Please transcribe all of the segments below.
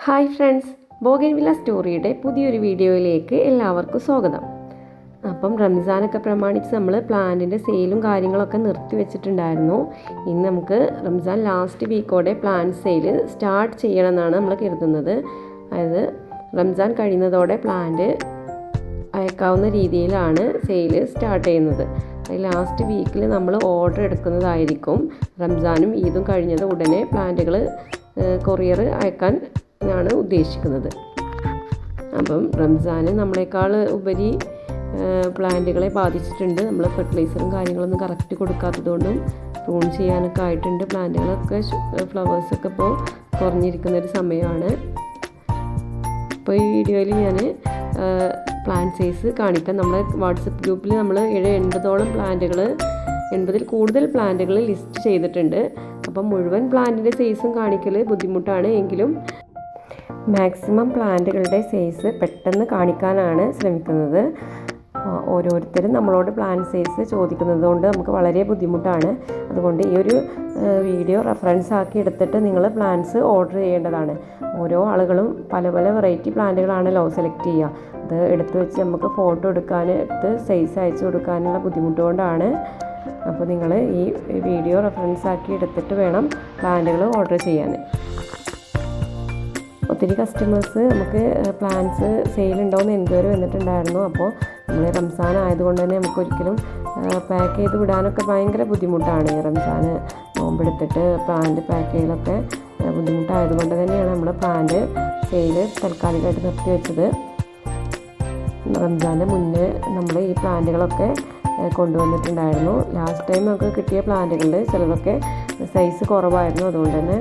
Hi friends, bougainvillea സ്റ്റോറിയുടെ പുതിയൊരു വീഡിയോയിലേക്ക് എല്ലാവർക്കും സ്വാഗതം. അപ്പം റംസാനൊക്കെ പ്രമാണിച്ച് നമ്മൾ പ്ലാന്റിൻ്റെ സെയിലും കാര്യങ്ങളൊക്കെ നിർത്തി വെച്ചിട്ടുണ്ടായിരുന്നു. ഇന്ന് നമുക്ക് റംസാൻ ലാസ്റ്റ് വീക്കോടെ പ്ലാന്റ് സെയിൽ സ്റ്റാർട്ട് ചെയ്യണമെന്നാണ് നമ്മൾ കരുതുന്നത്. അതായത് റംസാൻ കഴിയുന്നതോടെ പ്ലാന്റ് അയക്കാവുന്ന രീതിയിലാണ് സെയിൽ സ്റ്റാർട്ട് ചെയ്യുന്നത്. ലാസ്റ്റ് വീക്കിൽ നമ്മൾ ഓർഡർ എടുക്കുന്നതായിരിക്കും. റംസാനും ഈദും കഴിഞ്ഞത് ഉടനെ പ്ലാന്റുകൾ കൊറിയർ അയക്കാൻ ആണ് ഉദ്ദേശിക്കുന്നത്. അപ്പം റംസാന് നമ്മളെക്കാൾ ഉപരി പ്ലാന്റുകളെ ബാധിച്ചിട്ടുണ്ട്. നമ്മൾ ഫെർട്ടിലൈസറും കാര്യങ്ങളൊന്നും കറക്റ്റ് കൊടുക്കാത്തതുകൊണ്ടും പ്രൂൺ ചെയ്യാനൊക്കെ ആയിട്ടുണ്ട്. പ്ലാന്റുകളൊക്കെ ഫ്ലവേഴ്സൊക്കെ ഇപ്പോൾ കുറഞ്ഞിരിക്കുന്നൊരു സമയമാണ്. ഇപ്പോൾ ഈ വീഡിയോയിൽ ഞാൻ പ്ലാന്റ് സൈസ് കാണിക്കാം. നമ്മുടെ വാട്സപ്പ് ഗ്രൂപ്പിൽ നമ്മൾ 80ഓളം പ്ലാന്റുകൾ 80ൽ കൂടുതൽ പ്ലാന്റുകൾ ലിസ്റ്റ് ചെയ്തിട്ടുണ്ട്. അപ്പം മുഴുവൻ പ്ലാന്റിൻ്റെ സൈസും കാണിക്കൽ ബുദ്ധിമുട്ടാണ്. എങ്കിലും മാക്സിമം പ്ലാന്റുകളുടെ സൈസ് പെട്ടെന്ന് കാണിക്കാനാണ് ശ്രമിക്കുന്നത്. ഓരോരുത്തരും നമ്മളോട് പ്ലാന്റ് സൈസ് ചോദിക്കുന്നത് കൊണ്ട് നമുക്ക് വളരെ ബുദ്ധിമുട്ടാണ്. അതുകൊണ്ട് ഈ ഒരു വീഡിയോ റെഫറൻസ് ആക്കി എടുത്തിട്ട് നിങ്ങൾ പ്ലാന്റ്സ് ഓർഡർ ചെയ്യേണ്ടതാണ്. ഓരോ ആളുകളും പല പല വെറൈറ്റി പ്ലാന്റുകളാണല്ലോ സെലക്ട് ചെയ്യുക. അത് എടുത്ത് വെച്ച് നമുക്ക് ഫോട്ടോ എടുത്ത് സൈസ് അയച്ചു കൊടുക്കാനുള്ള ബുദ്ധിമുട്ട് കൊണ്ടാണ്. അപ്പോൾ നിങ്ങൾ ഈ വീഡിയോ റെഫറൻസ് ആക്കി എടുത്തിട്ട് വേണം പ്ലാന്റുകൾ ഓർഡർ ചെയ്യാൻ. ഒത്തിരി കസ്റ്റമേഴ്സ് നമുക്ക് പ്ലാന്റ്സ് സെയിലുണ്ടോയെന്ന് എൻക്വയറി വന്നിട്ടുണ്ടായിരുന്നു. അപ്പോൾ നമ്മൾ റംസാൻ ആയതുകൊണ്ട് തന്നെ നമുക്കൊരിക്കലും പാക്ക് ചെയ്ത് വിടാനൊക്കെ ഭയങ്കര ബുദ്ധിമുട്ടാണ്. റംസാൻ നോമ്പെടുത്തിട്ട് പ്ലാന്റ് പാക്ക് ചെയ്യലൊക്കെ ബുദ്ധിമുട്ടായതുകൊണ്ട് തന്നെയാണ് നമ്മൾ പ്ലാന്റ് സെയിൽ താൽക്കാലികമായിട്ട് നിർത്തി വെച്ചത്. റംസാൻ്റെ മുന്നേ നമ്മൾ ഈ പ്ലാന്റുകളൊക്കെ കൊണ്ടുവന്നിട്ടുണ്ടായിരുന്നു. ലാസ്റ്റ് ടൈം നമുക്ക് കിട്ടിയ പ്ലാന്റുകളിൽ ചിലതൊക്കെ സൈസ് കുറവായിരുന്നു. അതുകൊണ്ട് തന്നെ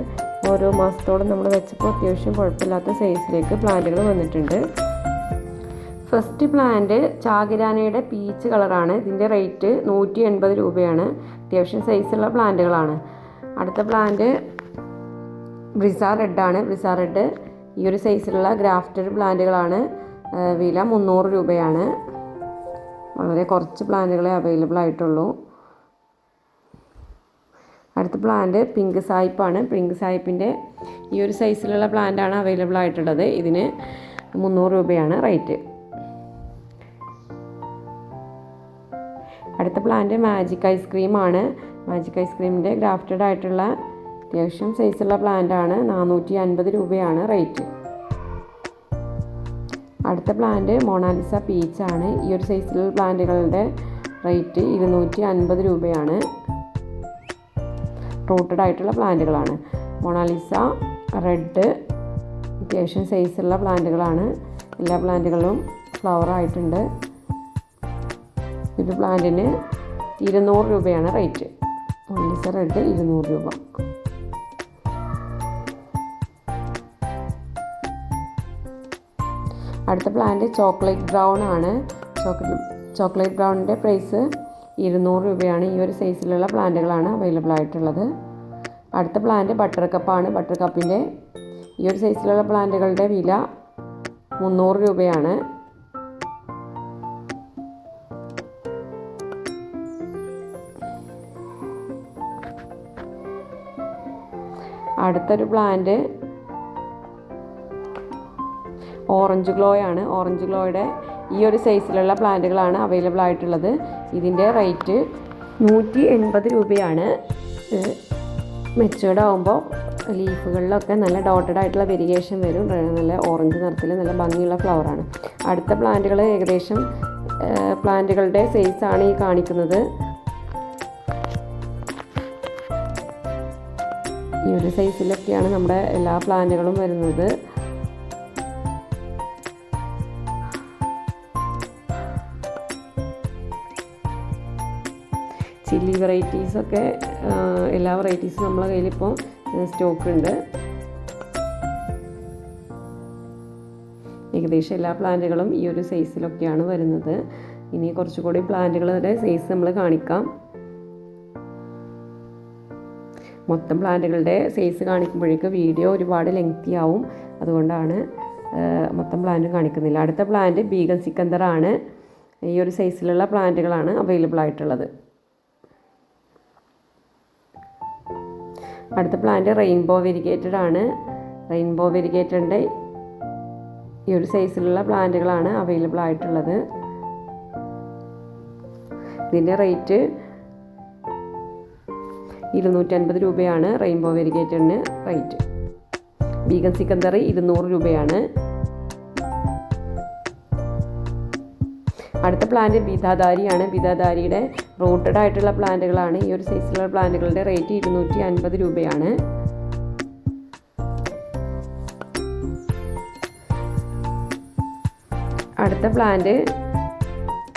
ഓരോ മാസത്തോളം നമ്മൾ വെച്ചപ്പോൾ അത്യാവശ്യം കുഴപ്പമില്ലാത്ത സൈസിലേക്ക് പ്ലാന്റുകൾ വന്നിട്ടുണ്ട്. ഫസ്റ്റ് പ്ലാന്റ് ചാകിരാനയുടെ പീച്ച് കളറാണ്. ഇതിൻ്റെ റേറ്റ് 180 രൂപയാണ്. അത്യാവശ്യം സൈസുള്ള പ്ലാന്റുകളാണ്. അടുത്ത പ്ലാന്റ് ബ്രിസ റെഡാണ്. ബ്രിസ റെഡ് ഈ ഒരു സൈസിലുള്ള ഗ്രാഫ്റ്റഡ് പ്ലാന്റുകളാണ്. വില 300 രൂപയാണ്. വളരെ കുറച്ച് പ്ലാന്റുകളെ അവൈലബിൾ ആയിട്ടുള്ളൂ. അടുത്ത പ്ലാന്റ് പിങ്ക് സായിപ്പാണ്. പിങ്ക് സായിപ്പിൻ്റെ ഈ ഒരു സൈസിലുള്ള പ്ലാന്റാണ് അവൈലബിൾ ആയിട്ടുള്ളത്. ഇതിന് 300 രൂപയാണ് റേറ്റ്. അടുത്ത പ്ലാന്റ് മാജിക് ഐസ്ക്രീമാണ്. മാജിക് ഐസ്ക്രീമിൻ്റെ ഗ്രാഫ്റ്റഡ് ആയിട്ടുള്ള അത്യാവശ്യം സൈസുള്ള പ്ലാന്റാണ്. 450 രൂപയാണ് റേറ്റ്. അടുത്ത പ്ലാന്റ് മൊണാലിസ പീച്ചാണ്. ഈ ഒരു സൈസിലുള്ള പ്ലാന്റുകളുടെ റേറ്റ് 250 രൂപയാണ്. റൂട്ടഡ് ആയിട്ടുള്ള പ്ലാന്റുകളാണ്. മൊണാലിസ റെഡ് അത്യാവശ്യം സൈസുള്ള പ്ലാന്റുകളാണ്. എല്ലാ പ്ലാന്റുകളും ഫ്ലവർ ആയിട്ടുണ്ട്. ഇത് പ്ലാന്റിന് 200 രൂപയാണ് റേറ്റ്. മൊണാലിസ റെഡ് 200 രൂപ. അടുത്ത പ്ലാന്റ് ചോക്ലേറ്റ് ബ്രൗൺ ആണ്. ചോക്ലേറ്റ് ബ്രൗണിൻ്റെ പ്രൈസ് 200 രൂപയാണ്. ഈ ഒരു സൈസിലുള്ള പ്ലാന്റുകളാണ് അവൈലബിൾ ആയിട്ടുള്ളത്. അടുത്ത പ്ലാന്റ് ബട്ടർ കപ്പാണ്. ബട്ടർ കപ്പിൻ്റെ ഈ ഒരു സൈസിലുള്ള പ്ലാന്റുകളുടെ വില 300 രൂപയാണ്. അടുത്തൊരു പ്ലാന്റ് ഓറഞ്ച് ഗ്ലോ ആണ്. ഓറഞ്ച് ഗ്ലോയുടെ ഈ ഒരു സൈസിലുള്ള പ്ലാന്റുകളാണ് അവൈലബിൾ ആയിട്ടുള്ളത്. ഇതിൻ്റെ റേറ്റ് 180 രൂപയാണ്. മെച്ചേർഡ് ആകുമ്പോൾ ലീഫുകളിലൊക്കെ നല്ല ഡോട്ടഡ് ആയിട്ടുള്ള വെരിഗേഷൻ വരും. നല്ല ഓറഞ്ച് നിറത്തിൽ നല്ല ഭംഗിയുള്ള ഫ്ലവറാണ്. അടുത്ത പ്ലാന്റുകൾ ഏകദേശം പ്ലാന്റുകളുടെ സൈസാണ് ഈ കാണിക്കുന്നത്. ഈ ഒരു സൈസിലൊക്കെയാണ് നമ്മുടെ എല്ലാ പ്ലാന്റുകളും വരുന്നത്. ചില്ലി വെറൈറ്റീസൊക്കെ എല്ലാ വെറൈറ്റീസും നമ്മളെ കയ്യിലിപ്പോൾ സ്റ്റോക്ക് ഉണ്ട്. ഏകദേശം എല്ലാ പ്ലാന്റുകളും ഈ ഒരു സൈസിലൊക്കെയാണ് വരുന്നത്. ഇനി കുറച്ചുകൂടി പ്ലാന്റുകളുടെ സൈസ് നമ്മൾ കാണിക്കാം. മൊത്തം പ്ലാന്റുകളുടെ സൈസ് കാണിക്കുമ്പോഴേക്കും വീഡിയോ ഒരുപാട് ലെങ്തി ആവും. അതുകൊണ്ടാണ് മൊത്തം പ്ലാന്റ് കാണിക്കുന്നില്ല. അടുത്ത പ്ലാന്റ് ബീഗൻ സിക്കന്ദറാണ്. ഈ ഒരു സൈസിലുള്ള പ്ലാന്റുകളാണ് അവൈലബിൾ ആയിട്ടുള്ളത്. അടുത്ത പ്ലാന്റ് റെയിൻബോ വെരിഗേറ്റഡ് ആണ്. റെയിൻബോ വെരിഗേറ്ററിൻ്റെ ഈ ഒരു സൈസിലുള്ള പ്ലാന്റുകളാണ് അവൈലബിൾ ആയിട്ടുള്ളത്. ഇതിൻ്റെ റേറ്റ് 250 രൂപയാണ് റെയിൻബോ വെരിഗേറ്ററിന് റേറ്റ്. വീഗൻ സിക്കന്തറി 200 രൂപയാണ്. അടുത്ത പ്ലാന്റ് ബിദാദാരിയാണ്. ബിദാദാരിയുടെ റൂട്ടഡ് ആയിട്ടുള്ള പ്ലാന്റുകളാണ്. ഈ ഒരു സൈസിലുള്ള പ്ലാന്റുകളുടെ റേറ്റ് 250 രൂപയാണ്. അടുത്ത പ്ലാന്റ്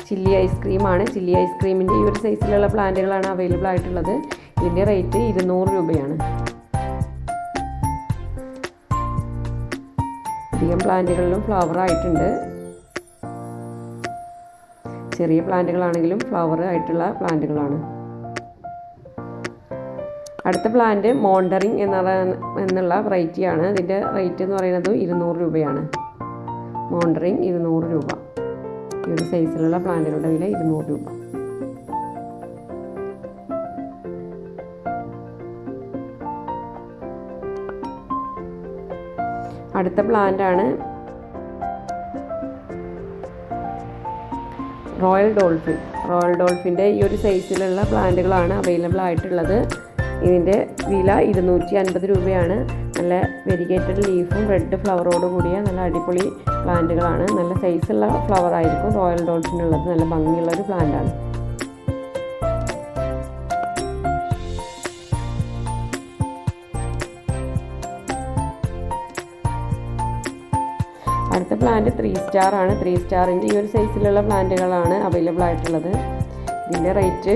ചില്ലി ഐസ്ക്രീമാണ്. ചില്ലി ഐസ്ക്രീമിൻ്റെ ഈ ഒരു സൈസിലുള്ള പ്ലാന്റുകളാണ് അവൈലബിൾ ആയിട്ടുള്ളത്. ഇതിൻ്റെ റേറ്റ് 200 രൂപയാണ്. അധികം പ്ലാന്റുകളിലും ഫ്ലവർ ആയിട്ടുണ്ട്. ചെറിയ പ്ലാന്റുകളാണെങ്കിലും ഫ്ലവർ ആയിട്ടുള്ള പ്ലാന്റുകളാണ്. അടുത്ത പ്ലാന്റ് മോണ്ടറിങ് എന്നുള്ള വെറൈറ്റിയാണ്. ഇതിൻ്റെ റേറ്റ് എന്ന് പറയുന്നത് 200 രൂപയാണ്. മോണ്ടറിങ് 200 രൂപ. ഈ ഒരു സൈസിലുള്ള പ്ലാന്റുകളുടെ വില 200 രൂപ. അടുത്ത പ്ലാന്റാണ് റോയൽ ഡോൾഫിൻ. റോയൽ ഡോൾഫിൻ്റെ ഈ ഒരു സൈസിലുള്ള പ്ലാന്റുകളാണ് അവൈലബിൾ ആയിട്ടുള്ളത്. ഇതിൻ്റെ വില 250 രൂപയാണ്. നല്ല വെരിഗേറ്റഡ് ലീഫും റെഡ് ഫ്ലവറോട് കൂടിയ നല്ല അടിപൊളി പ്ലാന്റുകളാണ്. നല്ല സൈസുള്ള ഫ്ലവർ ആയിരിക്കും റോയൽ ഡോൾഫിനുള്ളത്. നല്ല ഭംഗിയുള്ളൊരു പ്ലാന്റാണ്. അടുത്ത പ്ലാന്റ് 3 സ്റ്റാർ ആണ്. 3 സ്റ്റാറിൻ്റെ ഈ ഒരു സൈസിലുള്ള പ്ലാന്റുകളാണ് അവൈലബിൾ ആയിട്ടുള്ളത്. ഇതിൻ്റെ റേറ്റ്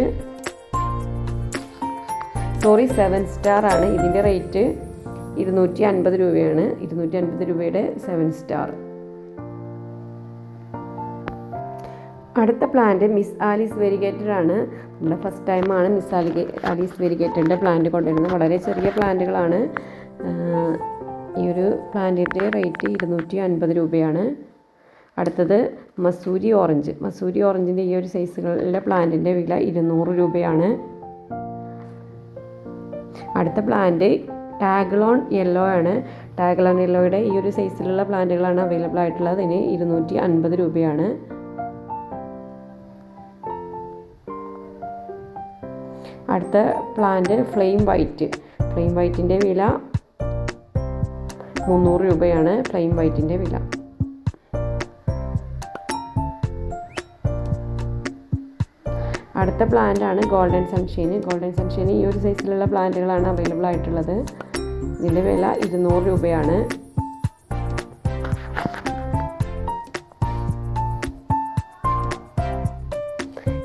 7 സ്റ്റാർ ആണ്. ഇതിൻ്റെ റേറ്റ് 250 രൂപയാണ്. 250 രൂപയുടെ 7 സ്റ്റാർ. അടുത്ത പ്ലാന്റ് മിസ് ആലീസ് വെരിഗേറ്റർ ആണ്. നമ്മുടെ ഫസ്റ്റ് ടൈമാണ് മിസ് ആലീസ് വെരിഗേറ്ററിൻ്റെ പ്ലാന്റ് കൊണ്ടുവരുന്നത്. വളരെ ചെറിയ പ്ലാന്റുകളാണ്. ഈ ഒരു പ്ലാന്റിൻ്റെ റേറ്റ് 250 രൂപയാണ്. അടുത്തത് മസൂരി ഓറഞ്ച്. മസൂരി ഓറഞ്ചിൻ്റെ ഈ ഒരു സൈസുകളിലെ പ്ലാന്റിൻ്റെ വില 200 രൂപയാണ്. അടുത്ത പ്ലാന്റ് ടാഗ്ലോൺ യെല്ലോ ആണ്. ടാഗ്ലോൺ യെല്ലോയുടെ ഈ ഒരു സൈസിലുള്ള പ്ലാന്റുകളാണ് അവൈലബിൾ ആയിട്ടുള്ളത്. ഇതിന് 250 രൂപയാണ്. അടുത്ത പ്ലാന്റ് ഫ്ലെയിം വൈറ്റ്. ഫ്ലെയിം വൈറ്റിൻ്റെ വില 300 രൂപയാണ്. ഫ്ലെയിം വൈറ്റിൻ്റെ വില. അടുത്ത പ്ലാന്റ് ആണ് ഗോൾഡൻ സൺഷൈൻ. ഗോൾഡൻ സൺഷൈൻ ഈ ഒരു സൈസിലുള്ള പ്ലാന്റുകളാണ് അവൈലബിൾ ആയിട്ടുള്ളത്. ഇതിൻ്റെ വില 200 രൂപയാണ്.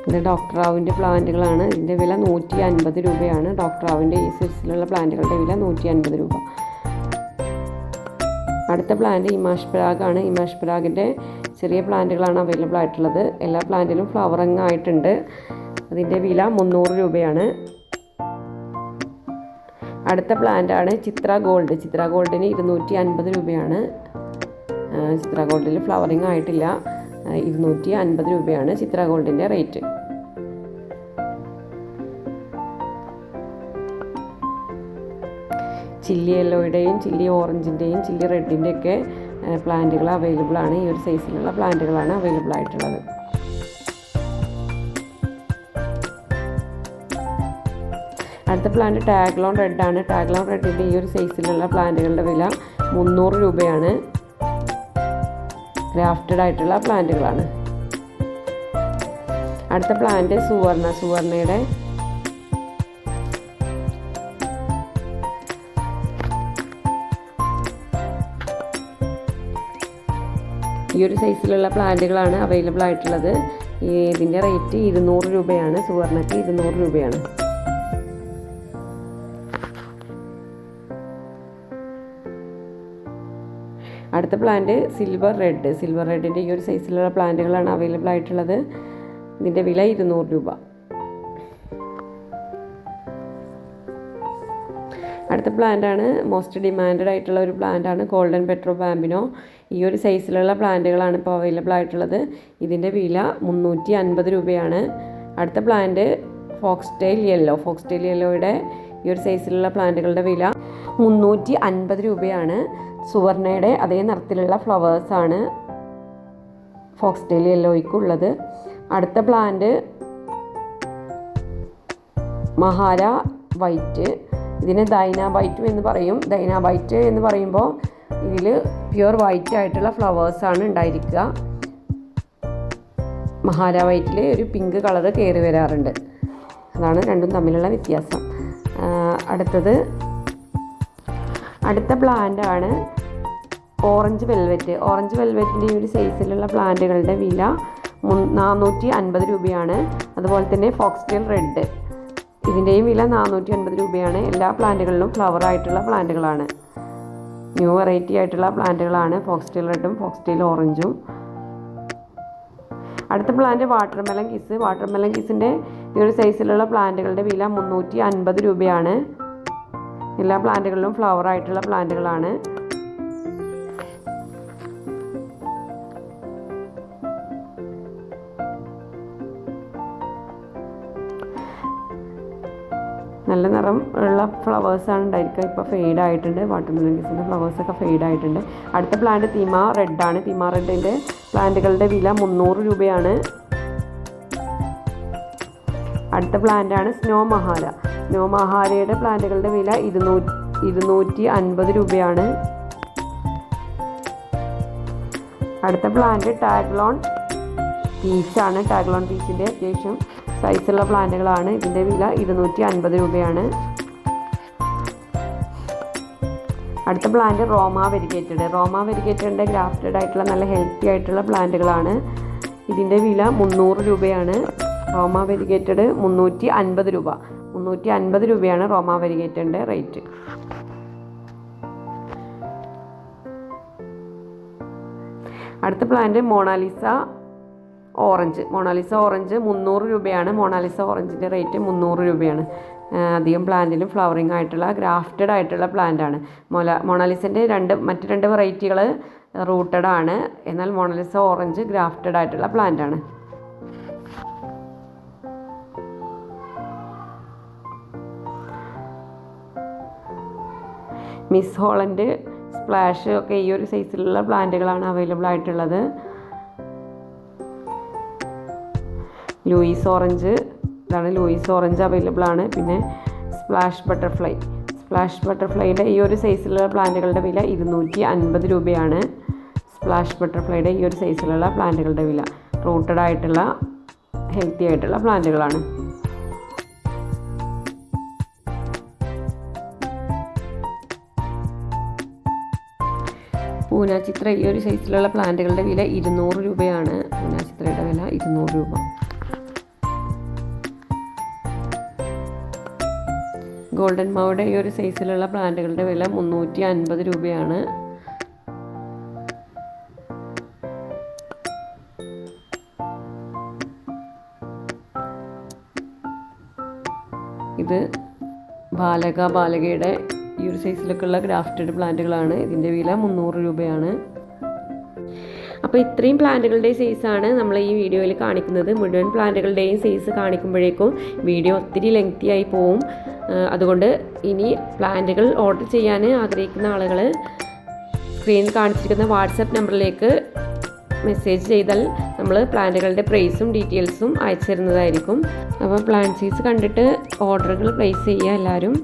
ഇത് ഡോക്ടർ റാവുവിൻ്റെ പ്ലാന്റുകളാണ്. ഇതിൻ്റെ വില 150 രൂപയാണ്. ഡോക്ടർ റാവുവിൻ്റെ ഈ സൈസിലുള്ള പ്ലാന്റുകളുടെ വില 150 രൂപ. അടുത്ത പ്ലാന്റ് ഇമാഷ് പരാഗാണ്. ഇമാഷ് പരാഗിൻ്റെ ചെറിയ പ്ലാന്റുകളാണ് അവൈലബിൾ ആയിട്ടുള്ളത്. എല്ലാ പ്ലാന്റിലും ഫ്ലവറിങ് ആയിട്ടുണ്ട്. അതിൻ്റെ വില 300 രൂപയാണ്. അടുത്ത പ്ലാന്റാണ് ചിത്ര ഗോൾഡ്. ചിത്ര ഗോൾഡിന് 250 രൂപയാണ്. ചിത്ര ഗോൾഡിൽ ഫ്ലവറിങ് ആയിട്ടില്ല. 250 രൂപയാണ് ചിത്ര ഗോൾഡിൻ്റെ റേറ്റ്. ചില്ലി യെല്ലോയുടെയും ചില്ലി ഓറഞ്ചിൻ്റെയും ചില്ലി റെഡിൻ്റെയൊക്കെ പ്ലാന്റുകൾ അവൈലബിൾ ആണ്. ഈ ഒരു സൈസിലുള്ള പ്ലാന്റുകളാണ് അവൈലബിൾ ആയിട്ടുള്ളത്. അടുത്ത പ്ലാന്റ് ടാഗ്ലോൺ റെഡ് ആണ്. ടാഗ്ലോൺ റെഡിൻ്റെ ഈ ഒരു സൈസിലുള്ള പ്ലാന്റുകളുടെ വില 300 രൂപയാണ്. ഗ്രാഫ്റ്റഡ് ആയിട്ടുള്ള പ്ലാന്റുകളാണ്. അടുത്ത പ്ലാന്റ് സുവർണ. സുവർണയുടെ ഈ ഒരു സൈസിലുള്ള പ്ലാന്റുകളാണ് അവൈലബിൾ ആയിട്ടുള്ളത്. ഇതിൻ്റെ റേറ്റ് 200 രൂപയാണ്. സുവർണയ്ക്ക് 200 രൂപയാണ്. അടുത്ത പ്ലാന്റ് സിൽവർ റെഡ്. സിൽവർ റെഡിൻ്റെ ഈ ഒരു സൈസിലുള്ള പ്ലാന്റുകളാണ് അവൈലബിൾ ആയിട്ടുള്ളത്. ഇതിൻ്റെ വില 200 രൂപ. അടുത്ത പ്ലാന്റാണ് മോസ്റ്റ് ഡിമാൻഡഡ് ആയിട്ടുള്ള ഒരു പ്ലാന്റാണ് ഗോൾഡൻ പെട്രോ ബാമ്പിനോ. ഈ ഒരു സൈസിലുള്ള പ്ലാന്റുകളാണ് ഇപ്പോൾ അവൈലബിൾ ആയിട്ടുള്ളത്. ഇതിൻ്റെ വില 350 രൂപയാണ്. അടുത്ത plant fox tail yellow. Fox tail യെല്ലോയുടെ ഈ ഒരു സൈസിലുള്ള പ്ലാന്റുകളുടെ വില 350 രൂപയാണ്. സുവർണയുടെ അതേ നിറത്തിലുള്ള ഫ്ലവേഴ്സാണ് ഫോക്സ്ടെയിൽ യെല്ലോയ്ക്കുള്ളത്. അടുത്ത പ്ലാന്റ് മഹാര വൈറ്റ്, ഇതിനെ ഡൈനാബൈറ്റ് എന്ന് പറയും. ഡൈനാബൈറ്റ് എന്ന് പറയുമ്പോൾ ഇതിൽ പ്യുവർ വൈറ്റ് ആയിട്ടുള്ള ഫ്ലവേഴ്സാണ് ഉണ്ടായിരിക്കുക. മഹാര വൈറ്റിൽ ഒരു പിങ്ക് കളറ് കയറി വരാറുണ്ട്. അതാണ് രണ്ടും തമ്മിലുള്ള വ്യത്യാസം. അടുത്ത പ്ലാന്റാണ് ഓറഞ്ച് വെൽവെറ്റ്. ഓറഞ്ച് വെൽവെറ്റിൻ്റെ ഈ ഒരു സൈസിലുള്ള പ്ലാന്റുകളുടെ വില 450 രൂപയാണ്. അതുപോലെ തന്നെ ഫോക്സ്ടെയിൽ റെഡ്, ഇതിൻ്റെയും വില 450 രൂപയാണ്. എല്ലാ പ്ലാന്റുകളിലും ഫ്ലവർ ആയിട്ടുള്ള പ്ലാന്റുകളാണ്, ന്യൂ വെറൈറ്റി ആയിട്ടുള്ള പ്ലാന്റുകളാണ് ഫോക്സ്ടെയിൽ റെഡും ഫോക്സ്ടെയിൽ ഓറഞ്ചും. അടുത്ത പ്ലാന്റ് വാട്ടർമെലൺ കിസ്. വാട്ടർമെലൺ കിസിൻ്റെ ഈ ഒരു സൈസിലുള്ള പ്ലാന്റുകളുടെ വില 350 രൂപയാണ്. എല്ലാ പ്ലാന്റുകളിലും ഫ്ലവർ ആയിട്ടുള്ള പ്ലാന്റുകളാണ്. നല്ല നിറം ഉള്ള ഫ്ലവേഴ്സാണ് ഉണ്ടായിരിക്കുക. ഇപ്പോൾ ഫെയ്ഡ് ആയിട്ടുണ്ട്. വാട്ടർമെലൺ കിസിൻ്റെ ഫ്ലവേഴ്സൊക്കെ ഫെയ്ഡ് ആയിട്ടുണ്ട്. അടുത്ത പ്ലാന്റ് തീമ റെഡാണ്. തീമ റെഡിൻ്റെ പ്ലാന്റുകളുടെ വില 300 രൂപയാണ്. അടുത്ത പ്ലാന്റാണ് സ്നോ മഹാര. സ്നോ മഹാരയുടെ പ്ലാന്റുകളുടെ വില 250 രൂപയാണ്. അടുത്ത പ്ലാന്റ് ടാഗ്ലോൺ പീച്ചാണ്. ടാഗ്ലോൺ പീച്ചിൻ്റെ അത്യാവശ്യം സൈസുള്ള പ്ലാന്റുകളാണ്. ഇതിൻ്റെ വില 250 രൂപയാണ്. അടുത്ത പ്ലാന്റ് റോമ വെരിഗേറ്റഡ്. റോമ വെരിഗേറ്റഡിൻ്റെ ഗ്രാഫ്റ്റഡ് ആയിട്ടുള്ള നല്ല ഹെൽത്തി ആയിട്ടുള്ള പ്ലാന്റുകളാണ്. ഇതിൻ്റെ വില 300 രൂപയാണ്. റോമ വെരിഗേറ്റഡ് 350 രൂപ. 350 രൂപയാണ് റോമ വെരിഗേറ്റഡിൻ്റെ റേറ്റ്. അടുത്ത plant Mona Lisa orange. Mona Lisa orange 300 രൂപയാണ്. മൊണാലിസ ഓറഞ്ചിൻ്റെ റേറ്റ് 300 രൂപയാണ്. അധികം പ്ലാന്റിലും ഫ്ലവറിങ് ആയിട്ടുള്ള ഗ്രാഫ്റ്റഡ് ആയിട്ടുള്ള പ്ലാന്റാണ്. മൊണാലിസൻ്റെ മറ്റ് രണ്ട് വെറൈറ്റികൾ റൂട്ടഡ് ആണ്. എന്നാൽ മൊണാലിസ ഓറഞ്ച് ഗ്രാഫ്റ്റഡ് ആയിട്ടുള്ള പ്ലാന്റാണ്. മിസ് ഹോളൻഡ്, സ്പ്ലാഷ് ഒക്കെ ഈ ഒരു സൈസിലുള്ള പ്ലാന്റുകളാണ് അവൈലബിൾ ആയിട്ടുള്ളത്. ലൂയിസ് ഓറഞ്ച്, ഇതാണ് ലൂയിസ് ഓറഞ്ച് അവൈലബിൾ ആണ്. പിന്നെ സ്പ്ലാഷ് ബട്ടർഫ്ലൈ. സ്പ്ലാഷ് ബട്ടർഫ്ലൈയുടെ ഈ ഒരു സൈസിലുള്ള പ്ലാന്റുകളുടെ വില 250 രൂപയാണ്. സ്പ്ലാഷ് ബട്ടർഫ്ലൈയുടെ ഈ ഒരു സൈസിലുള്ള പ്ലാന്റുകളുടെ വില. റൂട്ടഡ് ആയിട്ടുള്ള ഹെൽത്തി ആയിട്ടുള്ള പ്ലാന്റുകളാണ്. പൂനാചിത്ര ഈ ഒരു സൈസിലുള്ള പ്ലാന്റുകളുടെ വില 200 രൂപയാണ്. പൂനാചിത്രയുടെ വില 200 രൂപ. ഗോൾഡൻ മൗയുടെ ഈ ഒരു സൈസിലുള്ള പ്ലാന്റുകളുടെ വില 350 രൂപയാണ്. ഇത് ബാലകയുടെ ഈ ഒരു സൈസിലൊക്കെയുള്ള ഗ്രാഫ്റ്റഡ് പ്ലാന്റുകളാണ്. ഇതിൻ്റെ വില 300 രൂപയാണ്. അപ്പോൾ ഇത്രയും പ്ലാന്റുകളുടെ സൈസാണ് നമ്മൾ ഈ വീഡിയോയിൽ കാണിക്കുന്നത്. മുഴുവൻ പ്ലാന്റുകളുടെയും സൈസ് കാണിക്കുമ്പോഴേക്കും വീഡിയോ ഒത്തിരി ലെങ്തി ആയി പോവും. അതുകൊണ്ട് ഇനി പ്ലാന്റുകൾ ഓർഡർ ചെയ്യാൻ ആഗ്രഹിക്കുന്ന ആളുകൾ സ്ക്രീനിൽ കാണിച്ചിരിക്കുന്ന വാട്സപ്പ് നമ്പറിലേക്ക് മെസ്സേജ് ചെയ്താൽ നമ്മൾ പ്ലാന്റുകളുടെ പ്രൈസും ഡീറ്റെയിൽസും അയച്ചു തരുന്നതായിരിക്കും. അപ്പോൾ പ്ലാന്റ് സൈസ് കണ്ടിട്ട് ഓർഡറുകൾ പ്ലേസ് ചെയ്യുക എല്ലാവരും.